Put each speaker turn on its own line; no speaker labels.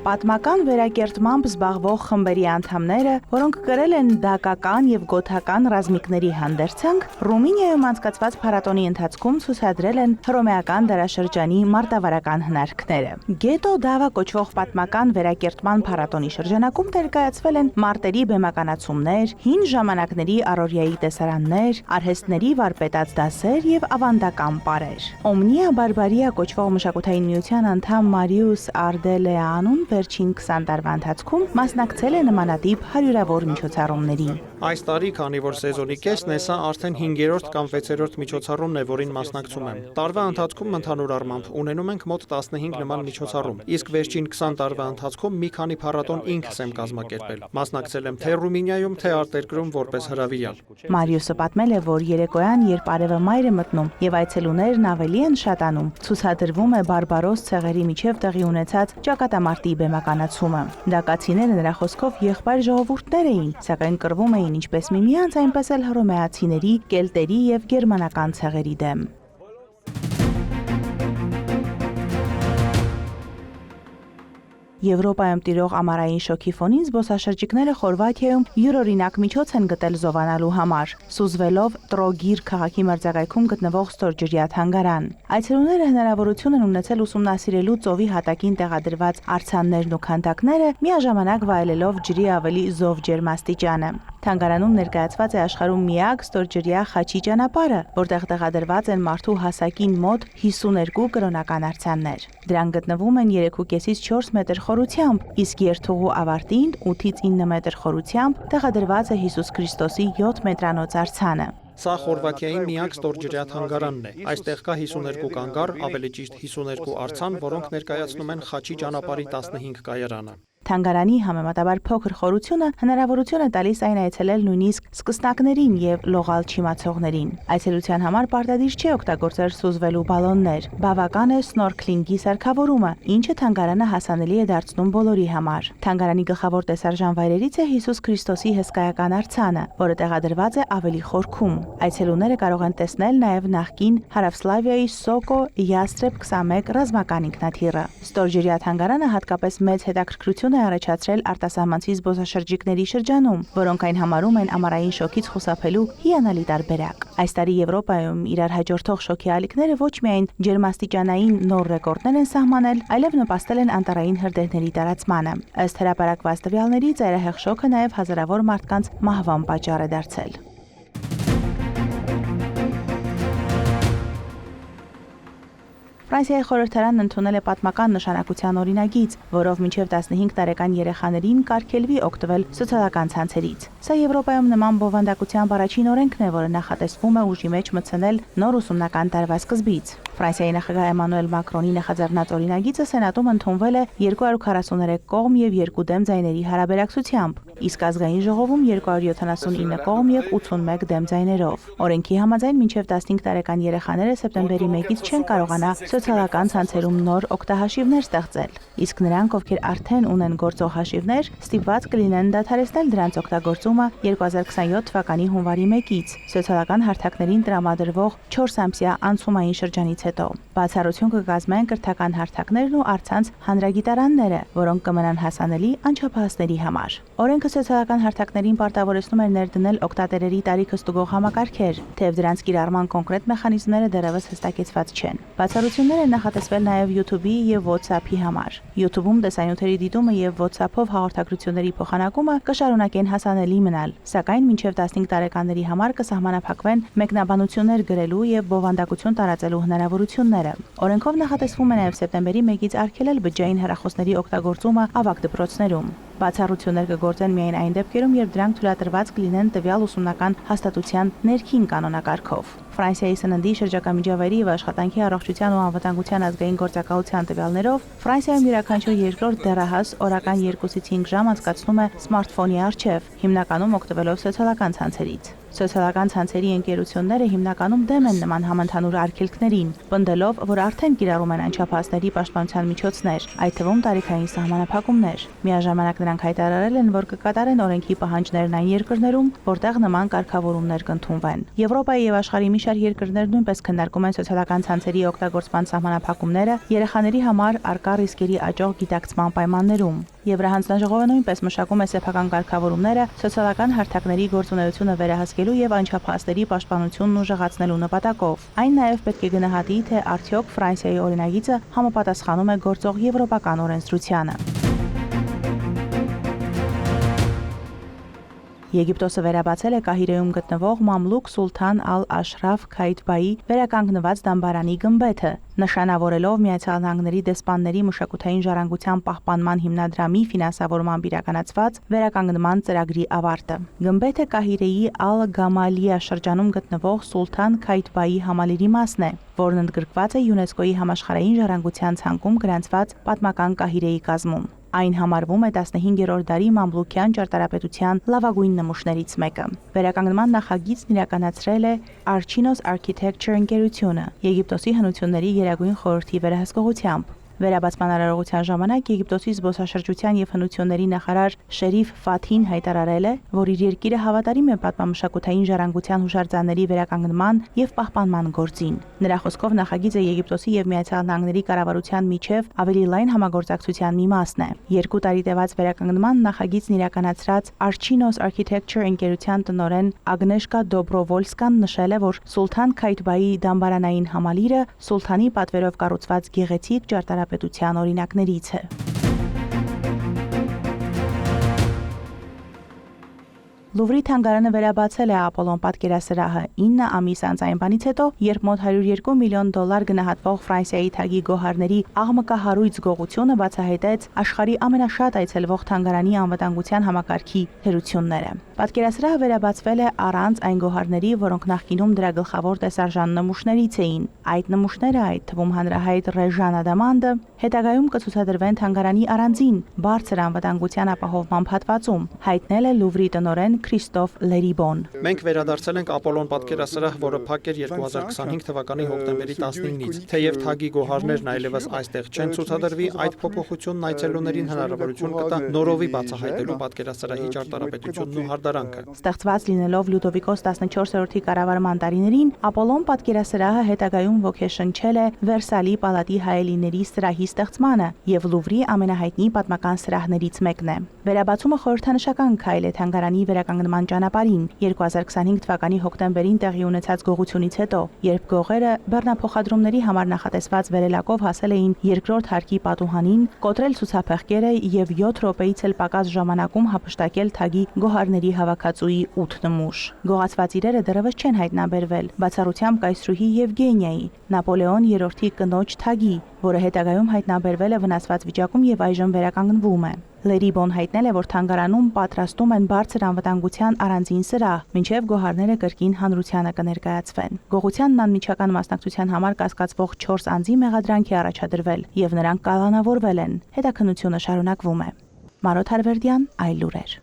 Պատմական վերակերտմամբ զբաղվող խմբերի անդամները, որոնք կրել են դակական եւ գոթական ռազմիկների հանդերձանք, Ռումինիայում անցկացված փառատոնի ընթացքում ցուցադրել են հռոմեական դարաշրջանի մարտավարական հնարքները։ Գետո դավա կոչվող պատմական վերակերտման փառատոնի շրջանակում ներկայացվել են մարտերի բեմականացումներ, հին ժամանակների առօրյայի տեսարաններ, արհեստների վարպետաց դասեր եւ ավանդական պարեր։ Օմնիա բարբարիա կոչվող մշակութային միության անդամ Մարիուս Արդելեանուն վերջին 20 տարվա ընթացքում մասնակցել է նմանատիպ հարյուրավոր միջոցառումների։
Այս տարի, քանի որ սեզոնի կեսն է, սա արդեն 5-րդ կամ 6-րդ միջոցառումն է, որին մասնակցում եմ։ Տարվա ընթացքում ընդհանուր առմամբ ունենում ենք մոտ 15 նման միջոցառում, իսկ վերջին 20 տարվա ընթացքում մի քանի փառատոն ինքս եմ կազմակերպել։ Մասնակցել եմ թե Ռումինիայում, թե արտերկրում որպես հրավիրյալ։
Մարիուսը պատմել է, որ երեկոյան, երբ արևը մայր է մտնում եւ այցելուներն ավելի են շատանում, ցուցադրվում է բարբարոս ցեղերի միջև տեղի ունեցած ճակատամարտի բեմականացումը։ Դակացիները նրա խոսքով եղբայր ժողովուրդներ էին, սակայն կռվում էին ինչպես միմյանց, այնպես էլ հռոմեացիների, կելտերի եւ գերմանական ցեղերի դեմ։ Եվրոպայում տիրող ամառային շոկի ֆոնին զբոսաշրջիկները Խորվաթիայում յուրօրինակ միջոց են գտել զովանալու համար, սուզվելով Տրոգիր քաղաքի մերձակայքում գտնվող ստորջրյա թանգարան։ Այցելուները հնարավորություն են ունեցել ուսումնասիրելու ծովի հատակին տեղադրված արձաններն ու քանդակները, միաժամանակ վայելելով ջրի ավելի զով ջերմաստիճանը։ Թանգարանում ներկայացված է աշխարհում միակ ստորջրյա խաչի ճանապարհը, որտեղ տեղադրված են մարդու հասակին մոտ 52 կրոնական արձաններ։ Դրանք գտնվում են 3.5-ից 4 մետր խորությամբ, իսկ երթուղու ավարտին 8-ից 9 մետր խորությամբ տեղադրված է Հիսուս Քրիստոսի 7 մետրանոց արձանը։
Սա Խորվաթիայի միակ ստորջրյա թանգարանն է։ Այստեղ կա 52 կանգառ, ավելի ճիշտ 52 արձան, որոնք ներկայացնում են խաչի ճանապարհի 15 կայարանը։
Թանգարանի համեմատաբար փոքր խորությունը հնարավորություն է տալիս այն այցելել նույնիսկ սկսնակներին եւ լողալ չիմացողներին։ Այցելության համար պարտադիր չէ օգտագործել սուզվելու բալոններ։ Բավական է սնորքլինգի սարքավորումը, ինչը թանգարանը հասանելի է դարձնում բոլորի համար։ Թանգարանի գլխավոր տեսարժան վայրերից է Հիսուս Քրիստոսի հսկայական արձանը, որը տեղադրված է ավելի խորքում։ Այցելուները կարող են տեսնել նաեւ նախկին Հարավսլավիայի Սոկո Յաստրեբ 21 ռազմական ինքնաթիռը։ Ստորջրյա թանգարանը հատկապես մեծ հետաքրքրություն է առաջացրել արտասահմանցի զբոսաշրջիկների շրջանում, որոնք այն համարում են ամառային շոկից խուսափելու հիանալի տարբերակ։ Այս տարի Եվրոպայում իրար հաջորդող շոկի ալիքները ոչ միայն ջերմաստիճանային նոր ռեկորդներ են սահմանել, այլև նպաստել են անտառային հրդեհների տարածմանը։ Ըստ հրապարակված տվյալների, ծայրահեղ շոկը նաև հազարավոր մարդկանց մահվան պատճառ է դարձել։ Ֆրանսիայի խորհրդարանն ընդունել է պատմական նշանակության օրինագիծ, որով մինչև 15 տարեկան երեխաներին կարգելվի օգտվել սոցիալական ցանցերից։ Սա Եվրոպայում նման բովանդակությամբ առաջին օրենքն է, որը նախատեսվում է ուժի մեջ մտցնել նոր ուսումնական տարվա սկզբից։ Ֆրանսիայի նախագահ Էմանուել Մակրոնի նախաձեռնած օրինագիծը Սենատում ընդունվել է 243 կողմ եւ 2 դեմ ձայների հարաբերակցությամբ, իսկ ազգային ժողովում 279 կողմ եւ 81 դեմ ձայներով։ Օրենքի համաձայն մինչև 15 տարեկան երեխաները սեպտեմբերի 1-ից չեն կարողանա սոցիալական ցանցերում նոր օգտահաշիվներ ստեղծել, իսկ նրանք, ովքեր արդեն ունեն գործող հաշիվներ, ստիպված կլինեն դադարեցնել դրանց օգտագործումը 2027 թվականի հունվարի 1-ից սոցիալական հարթակներին տրամադրվող 4-ամսյա անցումային շրջանից հետո։ Բացառություն կկազմեն կրթական հարթակներն ու առցանց հանրագիտարանները, որոնք կմնան հասանելի անչափահասների համար։ Օրենքը սոցիալական հարթակներին պարտավորեցնում է ներդնել օգտատերերի տարիքը ստուգող համակարգեր, թեև դրանց կիրառման կոնկրետ մեխանիզմները դեռևս հստակեցված չեն։ Բացառություններ են նախատեսվել նաև YouTube-ի եւ WhatsApp-ի համար։ YouTube-ում տեսանյութերի դիտումը եւ WhatsApp-ով հաղորդագրությունների փոխանակումը կշարունակեն հասանելի մնալ, սակայն մինչև 15 տարեկանների համար կսահմանափակվեն մեկնաբանություններ գրելու եւ բովանդակություն տարածելու հնարավորությունները։ Օրենքով նախատեսվում է նաև սեպտեմբերի 1-ից արգելել բջջային հեռախոսների օգտագործումը ավագ դպրոցներում։ Բացառություններ կգործեն միայն այն դեպքերում, երբ դրանք թույլատրված կլինեն տվյալ ուսումնական հաստատության ներքին կանոնակարգով։ Ֆրանսիայի սննդի, շրջակա միջավայրի եւ աշխատանքի առողջության ու անվտանգության ազգային գործակալության տվյալներով Ֆրանսիայում յուրաքանչյուր երկրորդ դեռահաս օրական 2-ից 5 ժամ անցկացնում է սմարթֆոնի առջև, հիմնականում օգտվելով սոցիալական ցանցերից։ Սոցիալական ցանցերի ընկերությունները հիմնականում դեմ են նման համընդհանուր արգելքներին, պնդելով, որ արդեն կիրառում են անչափահասների պաշտպանության միջոցներ, այդ թվում տարիքային սահմանափակումներ։ Միաժամանակ նրանք հայտարարել են, որ կկատարեն օրենքի պահանջներն այն երկրներում, որտեղ նման կարգավորումներ կընդունվեն։ Եվրոպայի եւ աշխարհի մի շարք երկրներ նույնպես քննարկում են սոցիալական ցանցերի օգտագործման սահմանափակումները երեխաների համար առկա ռիսկերի աճող գիտակցման պայմաններում։ Եվրահանձնաժողովը նույնպես մշակում է սեփական կարգավորումները սոցիալական հարթակների գործունեությունը վերահսկելու եւ անչափահասների պաշտպանությունն ուժեղացնելու նպատակով։ Այն նաեւ պետք է գնահատի, թե արդյոք Ֆրանսիայի օրինագիծը համապատասխանում է գործող եվրոպական օրենսդրությանը։ Եգիպտոսը վերաբացել է Կահիրեում գտնվող Մամլուք Սուլթան Ալ-Աշրաֆ Քայթբայի վերականգնված դամբարանի գմբեթը, նշանավորելով Միացյալ Նահանգների դեսպանների մշակութային ժառանգության պահպանման հիմնադրամի ֆինանսավորմամբ իրականացված վերականգնման ծրագրի ավարտը։ Գմբեթը Կահիրեի Ալ-Գամալիա շրջանում գտնվող Սուլթան Քայթբայի համալիրի մասն է, որն ընդգրկված է ՅՈՒՆԵՍԿՕ-ի համաշխարհային ժառանգության ցանկում գրանցված պատմական Կահիրեի կազմում։ Այն համարվում է 15-րդ դարի մամլուքյան ճարտարապետության լավագույն նմուշներից մեկը։ Վերականգնման նախագիծն իրականացրել է Archinos Architecture ընկերությունը, Եգիպտոսի հնությունների գերագույն խորհրդի վերահսկողությամբ։ Վերաբացման արարողության ժամանակ Եգիպտոսի զբոսաշրջության եւ հնությունների նախարար Շերիֆ Ֆաթին հայտարարել է, որ իր երկիրը հավատարիմ է պատմամշակութային ժառանգության հուշարձանների վերականգնման եւ պահպանման գործին։ Նրա խոսքով նախագիծը Եգիպտոսի եւ Միացյալ Նահանգների կառավարության միջև ավելի լայն համագործակցության մի մասն է։ 2 տարի տևած վերականգնման նախագիծն իրականացրած Archinos Architecture ընկերության տնօրեն Ագնեշկա Դոբրովոլսկան նշել է, որ Սուլթան Քայթբայի դամբարանային համալիրը սուլթանի պատվերով կառուցված գեղեցիկ ճարտարապետության օրինակներից է։ Լուվրի թանգարանը վերաբացել է Ապոլոն պատկերասրահը 9 ամիս անց այն բանից հետո, երբ մոտ $102 միլիոն գնահատվող Ֆրանսիայի թագի գոհարների աղմկահարույց գողությունը բացահայտեց աշխարհի ամենաշատ այցելվող թանգարանի անվտանգության համակարգի թերությունները։ Պատկերասրահը վերաբացվել է առանց այն գոհարների, որոնք նախկինում դրա գլխավոր տեսարժան նմուշներից էին։ Այդ նմուշները, այդ թվում հանրահայտ Ռեժան Ադամանդը, հետագայում կցուցադրվեն թանգարանի առանձին բարձր անվտանգության ապահովման հատվածում, հայտնել է Լուվրի տնօրեն Քրիստոֆ Լերիբոն։
Մենք վերադարձել ենք Ապոլոն պատկերասրահ, որը փակ էր 2025 թվականի հոկտեմբերի 19-ից։ Թեև թագի գոհարներն այլևս այստեղ չեն ցուցադրվի, այդ փոփոխությունն այցելուներին հնարավորություն կտա նորովի բացահայտելու պատկերասրահի ճարտարապետությունն ու հարդարանքը։
Ստեղծված լինելով Լյուդովիկոս 14-րդի կառավարման տարիներին, Ապոլոն պատկերասրահը հետագայում ոգեշնչել է Վերսալի պալատի հայելիների սրահի ստեղծմանը եւ Լուվրի ամենահայտնի պատմական սրահներից մեկն է։ Վերաբացումը խորհրդանշական քայլ է թանգարանի վերականգնման ճանապարհին 2025 թվականի հոկտեմբերին տեղի ունեցած գողությունից հետո, երբ գողերը բեռնափոխադրումների համար նախատեսված վերելակով հասել էին երկրորդ հարկի պատուհանին, կոտրել ցուցափեղկերը եւ 7 րոպեից էլ պակաս ժամանակում հափշտակել թագի գոհարների հավաքածուի 8 նմուշ։ Գողացված իրերը դեռևս չեն հայտնաբերվել, բացառությամբ կայսրուհի Եվգենիայի, Նապոլեոն III-ի կնոջ թագի, որը հետագայում հայտնաբերվել է վնասված վիճակում եւ այժմ վերականգնվում է։ Լերիբոն հայտնել է, որ թանգարանում պատրաստում են բարձր անվտանգության առանձին սրահ, մինչև գոհարները կրկին հանրությանը կներկայացվեն։ Գողությանն անմիջական մասնակցության համար կասկածվող 4 անձի մեղադրանք է առաջադրվել եւ նրանք կալանավորվել են։ Հետաքննությունը շարունակվում է։ Մարոտ Հարվերդյան, Այլ լուրեր։